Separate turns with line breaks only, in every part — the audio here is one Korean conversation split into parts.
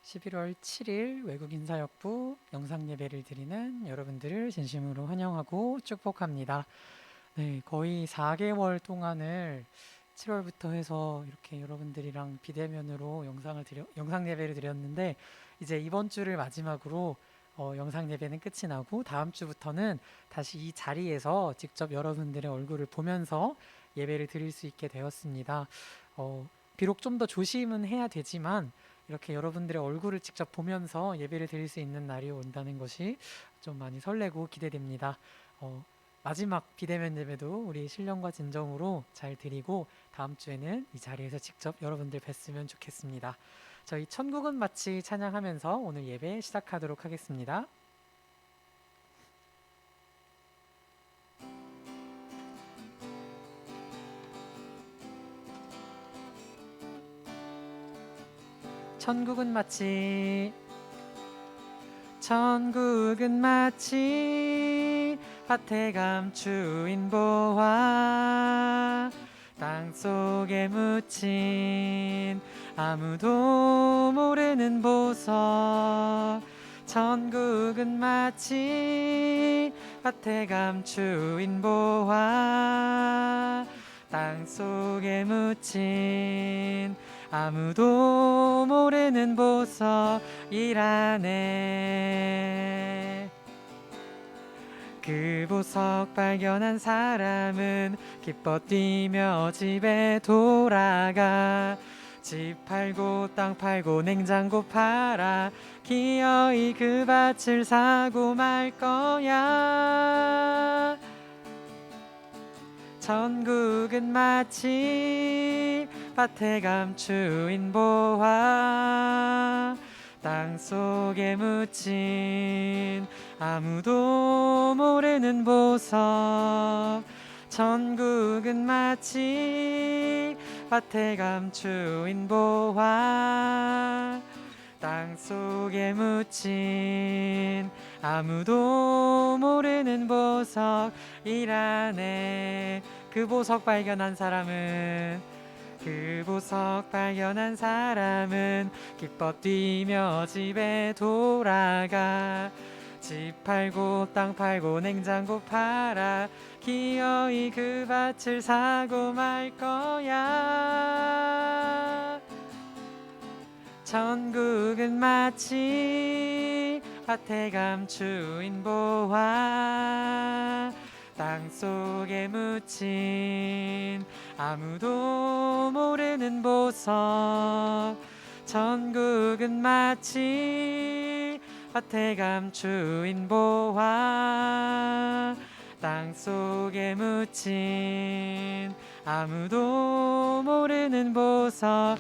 11월 7일 외국인사역부 영상예배를 드리는 여러분들을 진심으로 환영하고 축복합니다. 네, 거의 4개월 동안을 7월부터 해서 이렇게 여러분들이랑 비대면으로 영상예배를 드렸는데 이제 이번 주를 마지막으로 영상예배는 끝이 나고 다음 주부터는 다시 이 자리에서 직접 여러분들의 얼굴을 보면서 예배를 드릴 수 있게 되었습니다. 비록 좀 더 조심은 해야 되지만 이렇게 여러분들의 얼굴을 직접 보면서 예배를 드릴 수 있는 날이 온다는 것이 좀 많이 설레고 기대됩니다. 어, 마지막 비대면 예배도 우리 신령과 진정으로 잘 드리고 다음 주에는 이 자리에서 직접 여러분들 뵀으면 좋겠습니다. 저희 천국은 마치 찬양하면서 오늘 예배 시작하도록 하겠습니다. 천국은 마치 천국은 마치 밭에 감추인 보화 땅속에 묻힌 아무도 모르는 보석 천국은 마치 밭에 감추인 보화 땅속에 묻힌 아무도 모르는 보석이라네. 그 보석 발견한 사람은 기뻐 뛰며 집에 돌아가 집 팔고 땅 팔고 냉장고 팔아 기어이 그 밭을 사고 말 거야. 천국은 마치 밭에 감추인 보화 땅속에 묻힌 아무도 모르는 보석 천국은 마치 밭에 감추인 보화 땅속에 묻힌 아무도 모르는 보석이라네. 그 보석 발견한 사람은 기뻐 뛰며 집에 돌아가 집 팔고 땅 팔고 냉장고 팔아 기어이 그 밭을 사고 말 거야. 천국은 마치 밭에 감추인 보화 땅속에 묻힌 아무도 모르는 보석 천국은 마치 밭에 감추인 보화 땅속에 묻힌 아무도 모르는 보석이라네.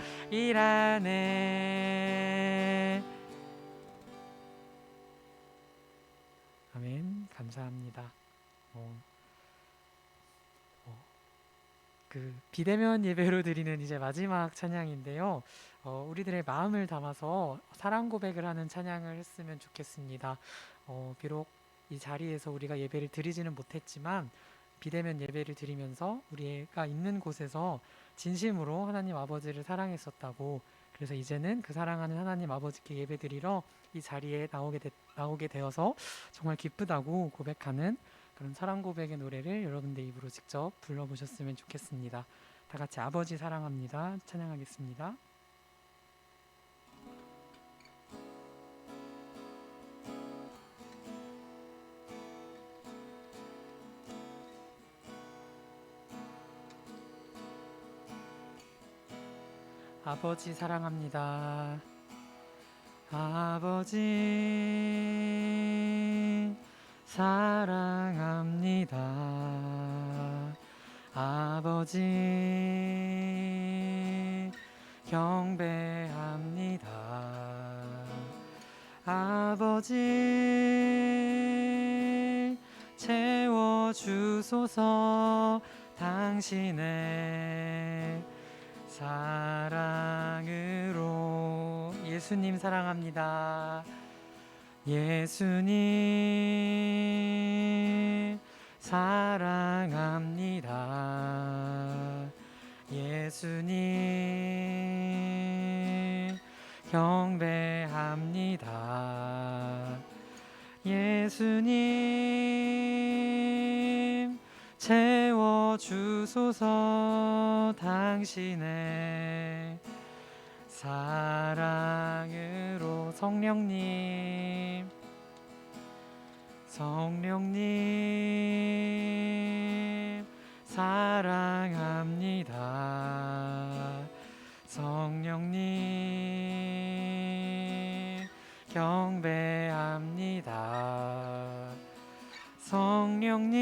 아멘. 감사합니다. 그 비대면 예배로 드리는 이제 마지막 찬양인데요. 우리들의 마음을 담아서 사랑 고백을 하는 찬양을 했으면 좋겠습니다. 비록 이 자리에서 우리가 예배를 드리지는 못했지만 비대면 예배를 드리면서 우리가 있는 곳에서 진심으로 하나님 아버지를 사랑했었다고 그래서 이제는 그 사랑하는 하나님 아버지께 예배드리러 이 자리에 나오게 되어서 정말 기쁘다고 고백하는 그런 사랑 고백의 노래를 여러분들 입으로 직접 불러보셨으면 좋겠습니다. 다 같이 아버지 사랑합니다. 찬양하겠습니다. 아버지 사랑합니다. 아버지 사랑합니다. 아버지 경배합니다. 아버지 채워주소서 당신의 사랑으로 예수님 사랑합니다. 예수님 사랑합니다. 예수님 경배합니다. 예수님 채워주소서. 당신의 사랑으로. 성령님 사랑합니다. 성령님 경배합니다. 성령님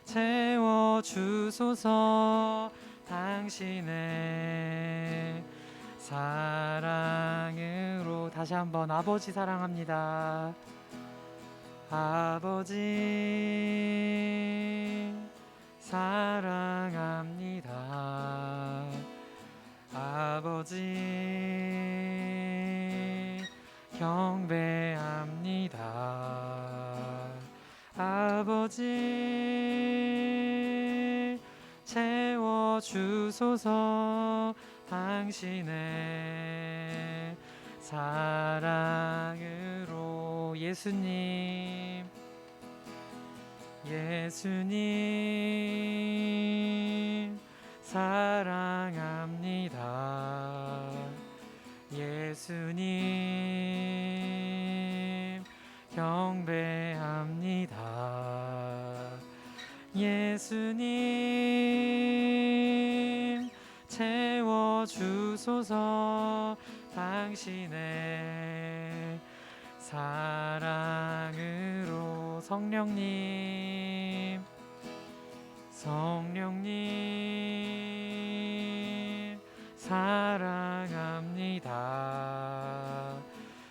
채워주소서. 당신의 사랑으로. 다시 한번 아버지 사랑합니다. 아버지 사랑합니다. 아버지 경배합니다. 아버지 채워주소서. 당신의 사랑으로. 예수님 사랑합니다. 예수님 경배합니다. 예수님 채워주소서. 당신의 사랑으로. 성령님 사랑합니다.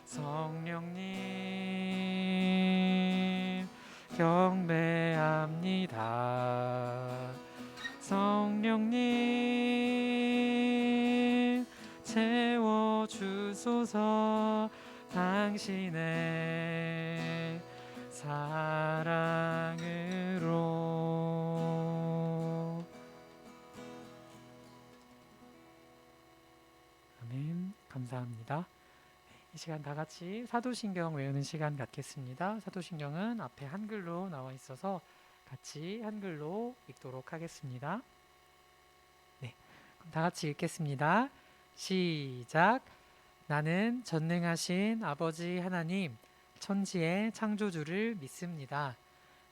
성령님 경배합니다. 성령님 채워주소서. 당신의 사랑으로. 아멘. 감사합니다. 이 시간 다 같이 사도신경 외우는 시간 갖겠습니다. 사도신경은 앞에 한글로 나와 있어서 같이 한글로 읽도록 하겠습니다. 네, 그럼 다 같이 읽겠습니다. 시작. 나는 전능하신 아버지 하나님, 천지의 창조주를 믿습니다.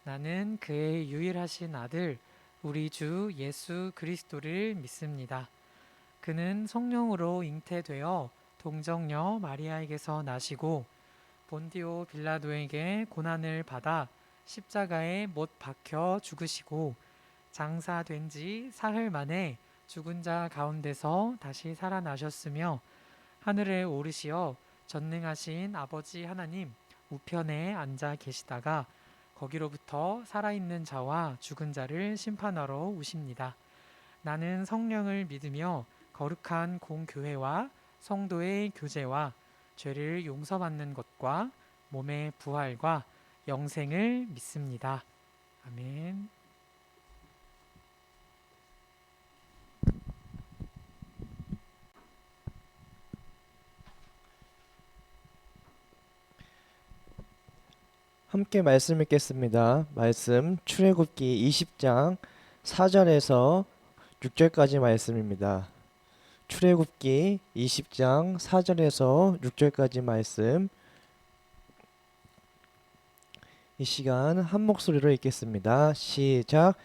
나는 그의 유일하신 아들, 우리 주 예수 그리스도를 믿습니다. 그는 성령으로 잉태되어 동정녀 마리아에게서 나시고 본디오 빌라도에게 고난을 받아 십자가에 못 박혀 죽으시고 장사된 지 사흘 만에 죽은 자 가운데서 다시 살아나셨으며 하늘에 오르시어 전능하신 아버지 하나님 우편에 앉아 계시다가 거기로부터 살아있는 자와 죽은 자를 심판하러 오십니다. 나는 성령을 믿으며 거룩한 공교회와 성도의 교제와 죄를 용서받는 것과 몸의 부활과 영생을 믿습니다. 아멘.
함께 말씀 읽겠습니다. 말씀 출애굽기 20장 4절에서 6절까지 말씀입니다. 출애굽기 20장 4절에서 6절까지 말씀, 이 시간 한 목소리로 읽겠습니다. 시작.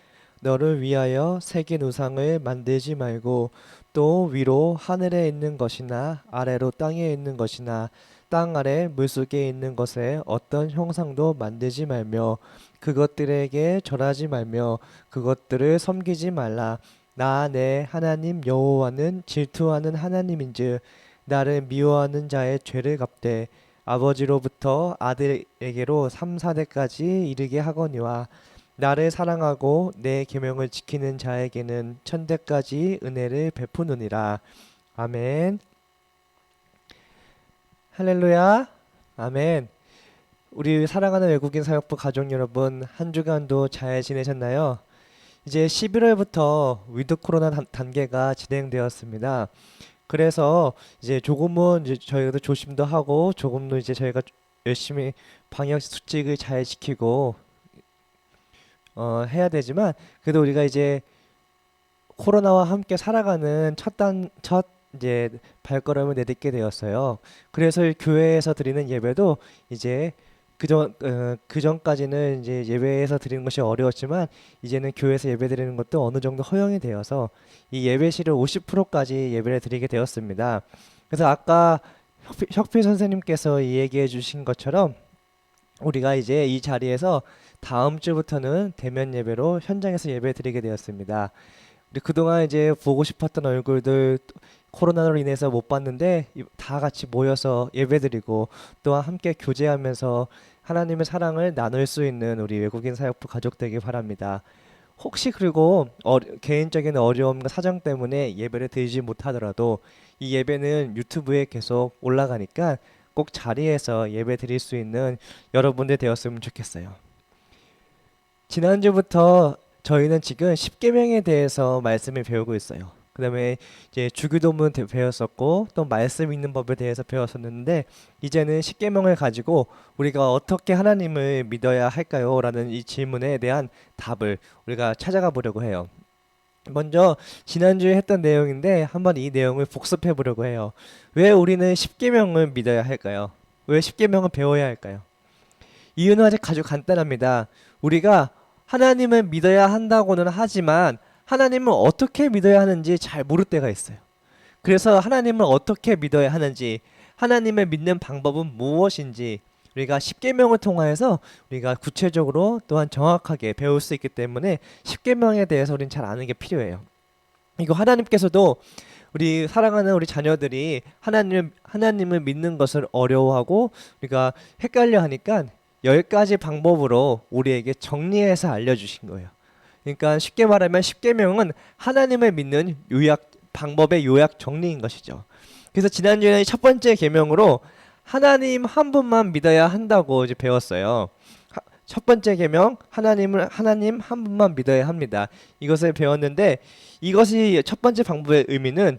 너를 위하여 새긴 우상을 만들지 말고 또 위로 하늘에 있는 것이나 아래로 땅에 있는 것이나 땅 아래 물속에 있는 것에 어떤 형상도 만들지 말며 그것들에게 절하지 말며 그것들을 섬기지 말라. 나 내 하나님 여호와는 질투하는 하나님인즉 나를 미워하는 자의 죄를 갚되 아버지로부터 아들에게로 3, 4대까지 이르게 하거니와 나를 사랑하고 내 계명을 지키는 자에게는 천대까지 은혜를 베푸느니라. 아멘. 할렐루야. 아멘. 우리 사랑하는 외국인 사역부 가족 여러분, 한 주간도 잘 지내셨나요? 이제 11월부터 위드 코로나 단계가 진행되었습니다. 그래서 이제 조금은 이제 저희가 조심도 하고 조금 더 이제 저희가 열심히 방역 수칙을 잘 지키고 해야 되지만 그래도 우리가 이제 코로나와 함께 살아가는 첫 이제 발걸음을 내딛게 되었어요. 그래서 이 교회에서 드리는 예배도 이제 그전까지는 이제 예배에서 드리는 것이 어려웠지만 이제는 교회에서 예배 드리는 것도 어느 정도 허용이 되어서 이 예배실을 50%까지 예배를 드리게 되었습니다. 그래서 아까 혁필 선생님께서 얘기해 주신 것처럼 우리가 이제 이 자리에서 다음 주부터는 대면 예배로 현장에서 예배 드리게 되었습니다. 우리 그동안 이제 보고 싶었던 얼굴들 코로나로 인해서 못 봤는데 다 같이 모여서 예배드리고 또한 함께 교제하면서 하나님의 사랑을 나눌 수 있는 우리 외국인 사역부 가족 되길 바랍니다. 혹시 그리고 개인적인 어려움과 사정 때문에 예배를 드리지 못하더라도 이 예배는 유튜브에 계속 올라가니까 꼭 자리에서 예배 드릴 수 있는 여러분들 되었으면 좋겠어요. 지난주부터 저희는 지금 십계명에 대해서 말씀을 배우고 있어요. 그다음에 이제 주기도문 배웠었고 또 말씀 읽는 법에 대해서 배웠었는데 이제는 십계명을 가지고 우리가 어떻게 하나님을 믿어야 할까요? 라는 이 질문에 대한 답을 우리가 찾아가 보려고 해요. 먼저 지난주에 했던 내용인데 한번 이 내용을 복습해 보려고 해요. 왜 우리는 십계명을 믿어야 할까요? 왜 십계명을 배워야 할까요? 이유는 아주 간단합니다. 우리가 하나님을 믿어야 한다고는 하지만 하나님을 어떻게 믿어야 하는지 잘 모를 때가 있어요. 그래서 하나님을 어떻게 믿어야 하는지, 하나님을 믿는 방법은 무엇인지 우리가 십계명을 통하여서 우리가 구체적으로 또한 정확하게 배울 수 있기 때문에 십계명에 대해서 우리는 잘 아는 게 필요해요. 이거 하나님께서도 우리 사랑하는 우리 자녀들이 하나님을 믿는 것을 어려워하고 우리가 헷갈려 하니까 10가지 방법으로 우리에게 정리해서 알려주신 거예요. 그러니까 쉽게 말하면 십계명은 하나님을 믿는 방법의 요약 정리인 것이죠. 그래서 지난주에는 첫 번째 계명으로 하나님 한 분만 믿어야 한다고 이제 배웠어요. 첫 번째 계명 하나님 한 분만 믿어야 합니다. 이것을 배웠는데 이것이 첫 번째 방법의 의미는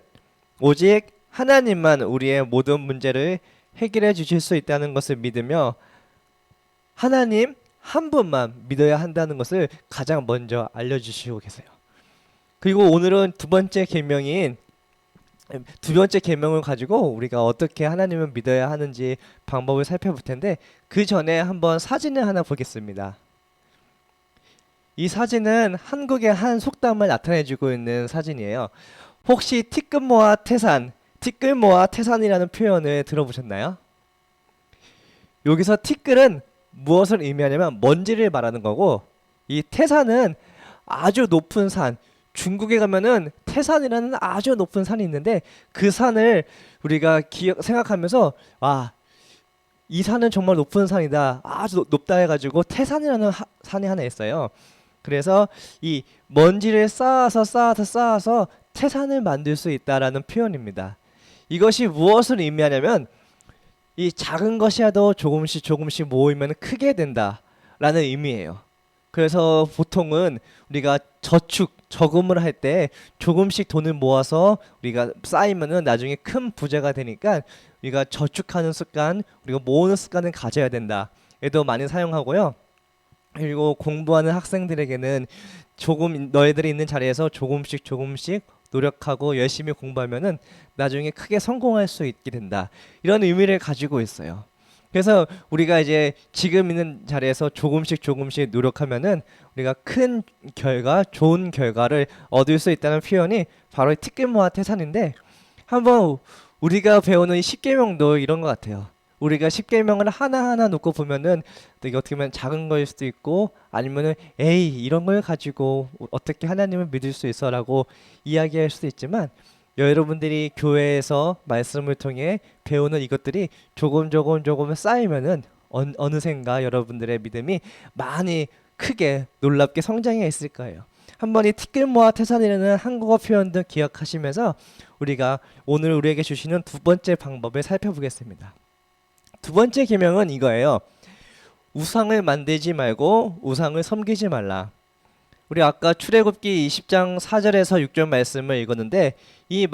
오직 하나님만 우리의 모든 문제를 해결해 주실 수 있다는 것을 믿으며 하나님 한 분만 믿어야 한다는 것을 가장 먼저 알려주시고 계세요. 그리고 오늘은 두 번째 계명을 가지고 우리가 어떻게 하나님을 믿어야 하는지 방법을 살펴볼 텐데 그 전에 한번 사진을 하나 보겠습니다. 이 사진은 한국의 한 속담을 나타내주고 있는 사진이에요. 혹시 티끌모아 태산이라는 표현을 들어보셨나요? 여기서 티끌은 무엇을 의미하냐면 먼지를 말하는 거고 이 태산은 아주 높은 산, 중국에 가면은 태산이라는 아주 높은 산이 있는데 그 산을 우리가 생각하면서 이 산은 정말 높은 산이다, 아주 높다 해가지고 태산이라는 산이 하나 있어요. 그래서 이 먼지를 쌓아서 태산을 만들 수 있다라는 표현입니다. 이것이 무엇을 의미하냐면 이 작은 것이라도 조금씩 모이면 크게 된다라는 의미예요. 그래서 보통은 우리가 저금을 할 때 조금씩 돈을 모아서 우리가 쌓이면은 나중에 큰 부자가 되니까 우리가 저축하는 습관, 우리가 모으는 습관을 가져야 된다. 얘도 많이 사용하고요. 그리고 공부하는 학생들에게는 너희들이 있는 자리에서 조금씩 노력하고 열심히 공부하면은 나중에 크게 성공할 수 있게 된다. 이런 의미를 가지고 있어요. 그래서 우리가 이제 지금 있는 자리에서 조금씩 노력하면은 우리가 좋은 결과를 얻을 수 있다는 표현이 바로 티끌모아 태산인데 한번 우리가 배우는 이 십계명도 이런 것 같아요. 우리가 십계명을 하나하나 놓고 보면은 이게 어떻게 보면 작은 거일 수도 있고 아니면은 이런 걸 가지고 어떻게 하나님을 믿을 수 있어라고 이야기할 수도 있지만 여러분들이 교회에서 말씀을 통해 배우는 이것들이 조금 쌓이면은 어느샌가 여러분들의 믿음이 많이 크게 놀랍게 성장해 있을 거예요. 한번 이 티끌모아 태산이라는 한국어 표현도 기억하시면서 우리가 오늘 우리에게 주시는 두 번째 방법을 살펴보겠습니다. 두 번째 계명은 이거예요. 우상을 만들지 말고 우상을 섬기지 말라. 우리 아까 출애굽기 20장 4절에서 6절 말씀을 읽었는데 이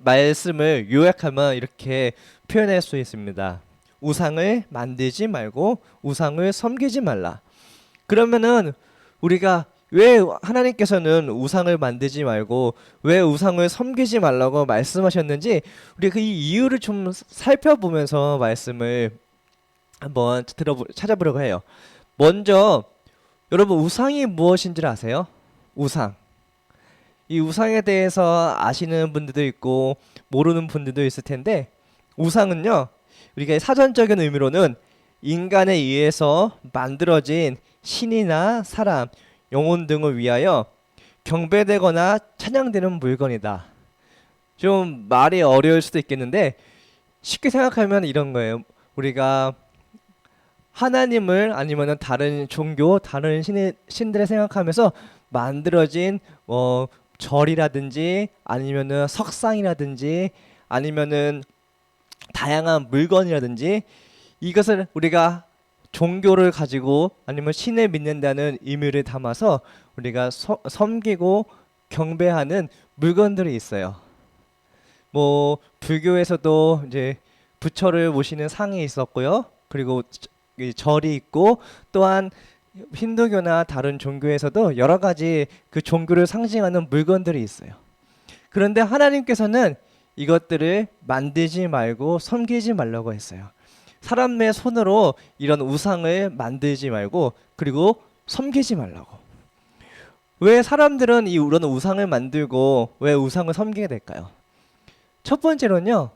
말씀을 요약하면 이렇게 표현할 수 있습니다. 우상을 만들지 말고 우상을 섬기지 말라. 그러면은 우리가 왜 하나님께서는 우상을 만들지 말고 왜 우상을 섬기지 말라고 말씀하셨는지 우리 그 이유를 좀 살펴보면서 말씀을 한번 찾아보려고 해요. 먼저 여러분 우상이 무엇인지 아세요? 우상. 이 우상에 대해서 아시는 분들도 있고 모르는 분들도 있을 텐데 우상은요. 우리가 사전적인 의미로는 인간에 의해서 만들어진 신이나 사람, 영혼 등을 위하여 경배되거나 찬양되는 물건이다. 좀 말이 어려울 수도 있겠는데 쉽게 생각하면 이런 거예요. 우리가 하나님을 아니면은 다른 종교, 다른 신들을 생각하면서 만들어진 절이라든지 아니면은 석상이라든지 아니면은 다양한 물건이라든지 이것을 우리가 종교를 가지고 아니면 신을 믿는다는 의미를 담아서 우리가 섬기고 경배하는 물건들이 있어요. 뭐 불교에서도 이제 부처를 모시는 상이 있었고요. 그리고 절이 있고 또한 힌두교나 다른 종교에서도 여러 가지 그 종교를 상징하는 물건들이 있어요. 그런데 하나님께서는 이것들을 만들지 말고 섬기지 말라고 했어요. 사람의 손으로 이런 우상을 만들지 말고 그리고 섬기지 말라고. 왜 사람들은 이런 우상을 만들고 왜 우상을 섬기게 될까요? 첫 번째로는요.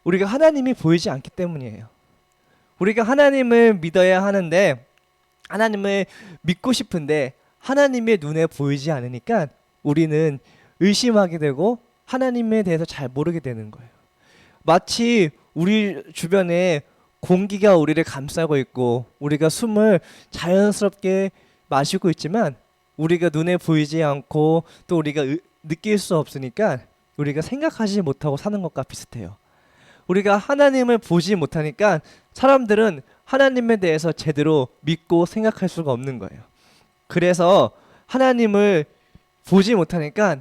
우리가 하나님이 보이지 않기 때문이에요. 우리가 하나님을 믿어야 하는데 하나님을 믿고 싶은데 하나님의 눈에 보이지 않으니까 우리는 의심하게 되고 하나님에 대해서 잘 모르게 되는 거예요. 마치 우리 주변에 공기가 우리를 감싸고 있고 우리가 숨을 자연스럽게 마시고 있지만 우리가 눈에 보이지 않고 또 우리가 느낄 수 없으니까 우리가 생각하지 못하고 사는 것과 비슷해요. 우리가 하나님을 보지 못하니까 사람들은 하나님에 대해서 제대로 믿고 생각할 수가 없는 거예요. 그래서 하나님을 보지 못하니까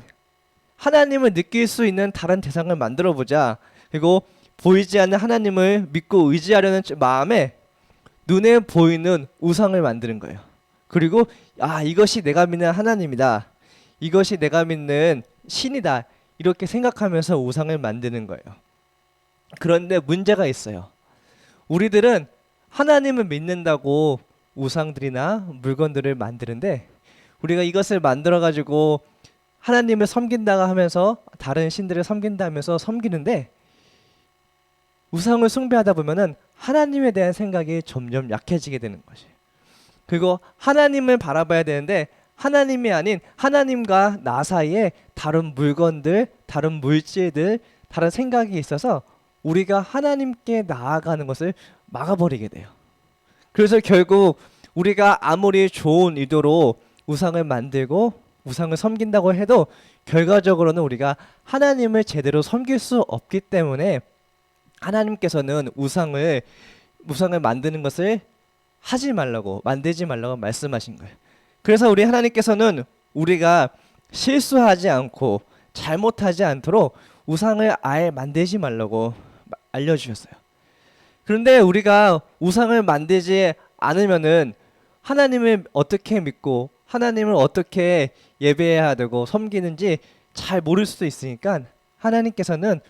하나님을 느낄 수 있는 다른 대상을 만들어 보자. 그리고 보이지 않는 하나님을 믿고 의지하려는 마음에 눈에 보이는 우상을 만드는 거예요. 그리고 이것이 내가 믿는 하나님이다. 이것이 내가 믿는 신이다. 이렇게 생각하면서 우상을 만드는 거예요. 그런데 문제가 있어요. 우리들은 하나님을 믿는다고 우상들이나 물건들을 만드는데 우리가 이것을 만들어 가지고 하나님을 섬긴다고 하면서 다른 신들을 섬긴다 하면서 섬기는데 우상을 숭배하다 보면은 하나님에 대한 생각이 점점 약해지게 되는 것이. 그리고 하나님을 바라봐야 되는데 하나님이 아닌 하나님과 나 사이에 다른 물건들, 다른 물질들, 다른 생각이 있어서 우리가 하나님께 나아가는 것을 막아버리게 돼요. 그래서 결국 우리가 아무리 좋은 의도로 우상을 만들고 우상을 섬긴다고 해도 결과적으로는 우리가 하나님을 제대로 섬길 수 없기 때문에 하나님께서는 우상을 만드는 것을 만들지 말라고 말씀하신 거예요. 그래서 우리 하나님께서는 우리가 실수하지 않고 잘못하지 않도록 우상을 아예 만들지 말라고 알려주셨어요. 그런데 우리가 우상을 만들지 않으면은 하나님을 어떻게 믿고 하나님을 어떻게 예배해야 되고 섬기는지 잘 모를 수도 있으니까 하나님께서는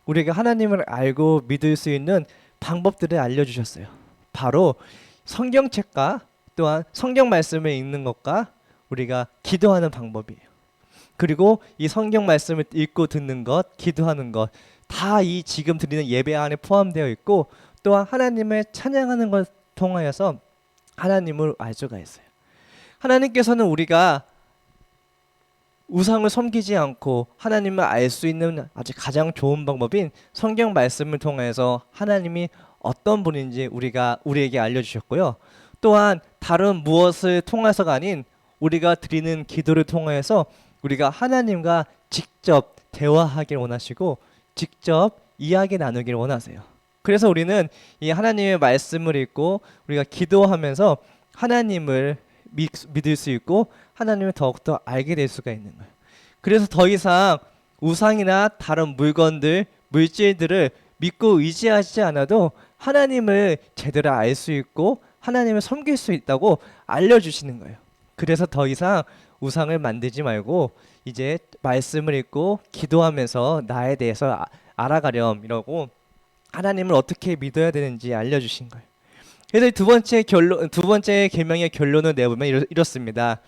우리가 하나님을 알고 믿을 수 있는 방법들을 알려주셨어요. 바로 성경책과 또한 성경 말씀을 읽는 것과 우리가 기도하는 방법이에요. 그리고 이 성경 말씀을 읽고 듣는 것, 기도하는 것 다 이 지금 드리는 예배 안에 포함되어 있고 또한 하나님을 찬양하는 것 통하여서 하나님을 알 수가 있어요. 하나님께서는 우리가 우상을 섬기지 않고 하나님을 알 수 있는 아주 가장 좋은 방법인 성경 말씀을 통해서 하나님이 어떤 분인지 우리에게 알려주셨고요. 또한 다른 무엇을 통해서가 아닌 우리가 드리는 기도를 통해서 우리가 하나님과 직접 대화하길 원하시고 직접 이야기 나누길 원하세요. 그래서 우리는 이 하나님의 말씀을 읽고 우리가 기도하면서 하나님을 믿을 수 있고 하나님을 더욱더 알게 될 수가 있는 거예요. 그래서 더 이상 우상이나 다른 물건들, 물질들을 믿고 의지하지 않아도 하나님을 제대로 알 수 있고 하나님을 섬길 수 있다고 알려주시는 거예요. 그래서 더 이상 우상을 만들지 말고 이제 말씀을 읽고 기도하면서 나에 대해서 알아가렴 이러고 하나님을 어떻게 믿어야 되는지 알려주신 거예요. 그래서 두 번째 계명의 결론을 내보면 이렇습니다.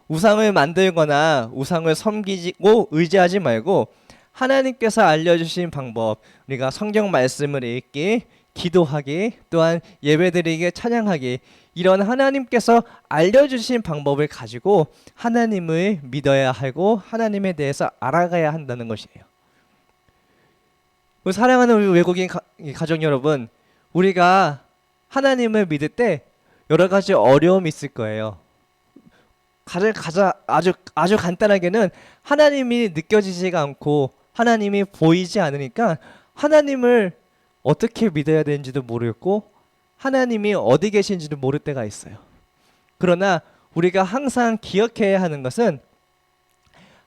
우상을 만들거나 우상을 섬기고 의지하지 말고 하나님께서 알려주신 방법, 우리가 성경 말씀을 읽기, 기도하기, 또한 예배드리기, 찬양하기, 이런 하나님께서 알려주신 방법을 가지고 하나님을 믿어야 하고 하나님에 대해서 알아가야 한다는 것이에요. 사랑하는 우리 외국인 가족 여러분, 우리가 하나님을 믿을 때 여러 가지 어려움이 있을 거예요. 아주 간단하게는 하나님이 느껴지지가 않고 하나님이 보이지 않으니까 하나님을 어떻게 믿어야 되는지도 모르겠고 하나님이 어디 계신지도 모를 때가 있어요. 그러나 우리가 항상 기억해야 하는 것은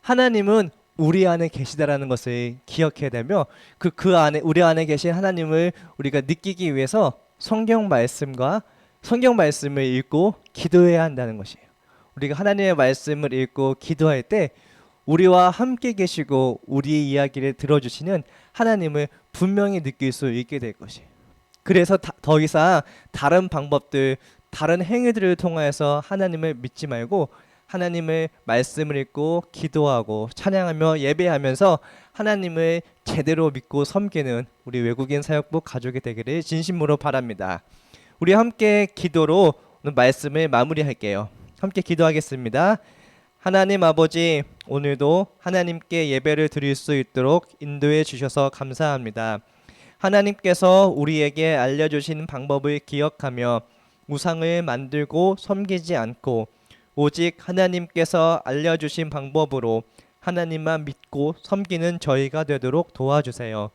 하나님은 우리 안에 계시다라는 것을 기억해야 되며 그 안에 우리 안에 계신 하나님을 우리가 느끼기 위해서 성경 말씀을 읽고 기도해야 한다는 것이에요. 우리가 하나님의 말씀을 읽고 기도할 때 우리와 함께 계시고 우리의 이야기를 들어주시는 하나님을 분명히 느낄 수 있게 될 것이에요. 그래서 더 이상 다른 방법들, 다른 행위들을 통하여서 하나님을 믿지 말고 하나님의 말씀을 읽고 기도하고 찬양하며 예배하면서 하나님을 제대로 믿고 섬기는 우리 외국인 사역부 가족이 되기를 진심으로 바랍니다. 우리 함께 기도로 오늘 말씀을 마무리할게요. 함께 기도하겠습니다. 하나님 아버지, 오늘도 하나님께 예배를 드릴 수 있도록 인도해 주셔서 감사합니다. 하나님께서 우리에게 알려주신 방법을 기억하며 우상을 만들고 섬기지 않고 오직 하나님께서 알려주신 방법으로 하나님만 믿고 섬기는 저희가 되도록 도와주세요.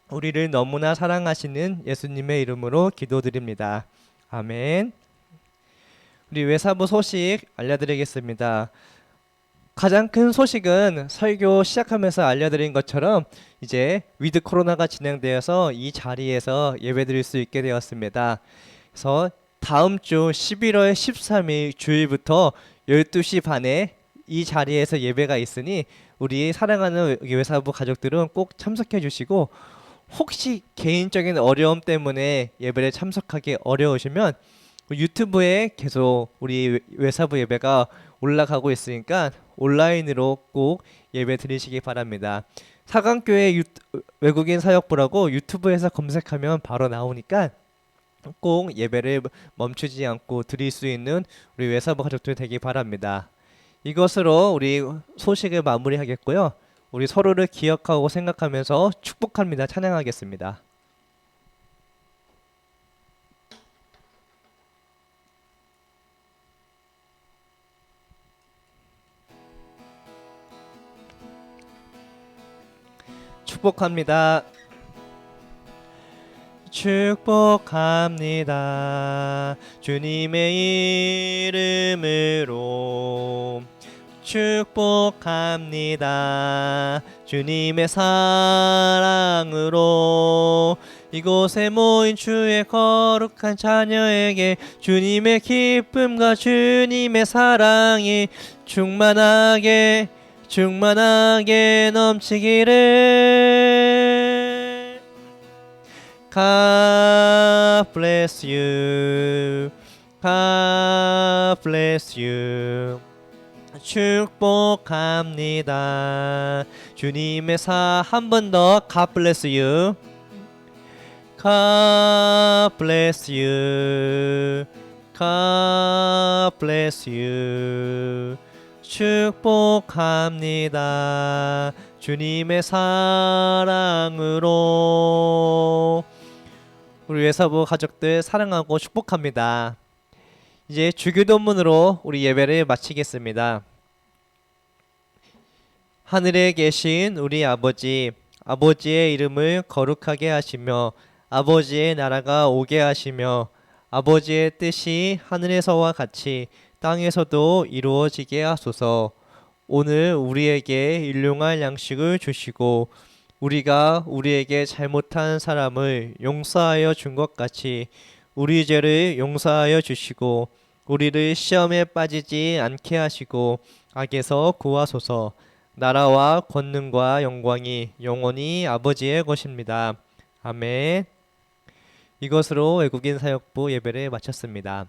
우리를 너무나 사랑하시는 예수님의 이름으로 기도드립니다. 아멘. 우리 외사부 소식 알려드리겠습니다. 가장 큰 소식은 설교 시작하면서 알려드린 것처럼 이제 위드 코로나가 진행되어서 이 자리에서 예배드릴 수 있게 되었습니다. 그래서 다음 주 11월 13일 주일부터 12시 반에 이 자리에서 예배가 있으니 우리 사랑하는 외사부 가족들은 꼭 참석해 주시고, 혹시 개인적인 어려움 때문에 예배를 참석하기 어려우시면 유튜브에 계속 우리 외사부 예배가 올라가고 있으니까 온라인으로 꼭 예배 드리시기 바랍니다. 사강교회 외국인 사역부라고 유튜브에서 검색하면 바로 나오니까 꼭 예배를 멈추지 않고 드릴 수 있는 우리 외사부 가족들 되기 바랍니다. 이것으로 우리 소식을 마무리하겠고요. 우리 서로를 기억하고 생각하면서 축복합니다. 찬양하겠습니다. 축복합니다. 축복합니다. 주님의 이름으로 축복합니다. 주님의 사랑으로 이곳에 모인 주의 거룩한 자녀에게 주님의 기쁨과 주님의 사랑이 충만하게 넘치기를. God bless you. God bless you. 축복합니다. 주님의 한 번 더 God bless you. God bless you. God bless you. 축복합니다. 주님의 사랑으로. 우리 외사부 가족들 사랑하고 축복합니다. 이제 주기도문으로 우리 예배를 마치겠습니다. 하늘에 계신 우리 아버지, 아버지의 이름을 거룩하게 하시며 아버지의 나라가 오게 하시며 아버지의 뜻이 하늘에서와 같이 땅에서도 이루어지게 하소서. 오늘 우리에게 일용할 양식을 주시고 우리가 우리에게 잘못한 사람을 용서하여 준 것 같이 우리 죄를 용서하여 주시고 우리를 시험에 빠지지 않게 하시고 악에서 구하소서. 나라와 권능과 영광이 영원히 아버지의 것입니다. 아멘. 이것으로 외국인 사역부 예배를 마쳤습니다.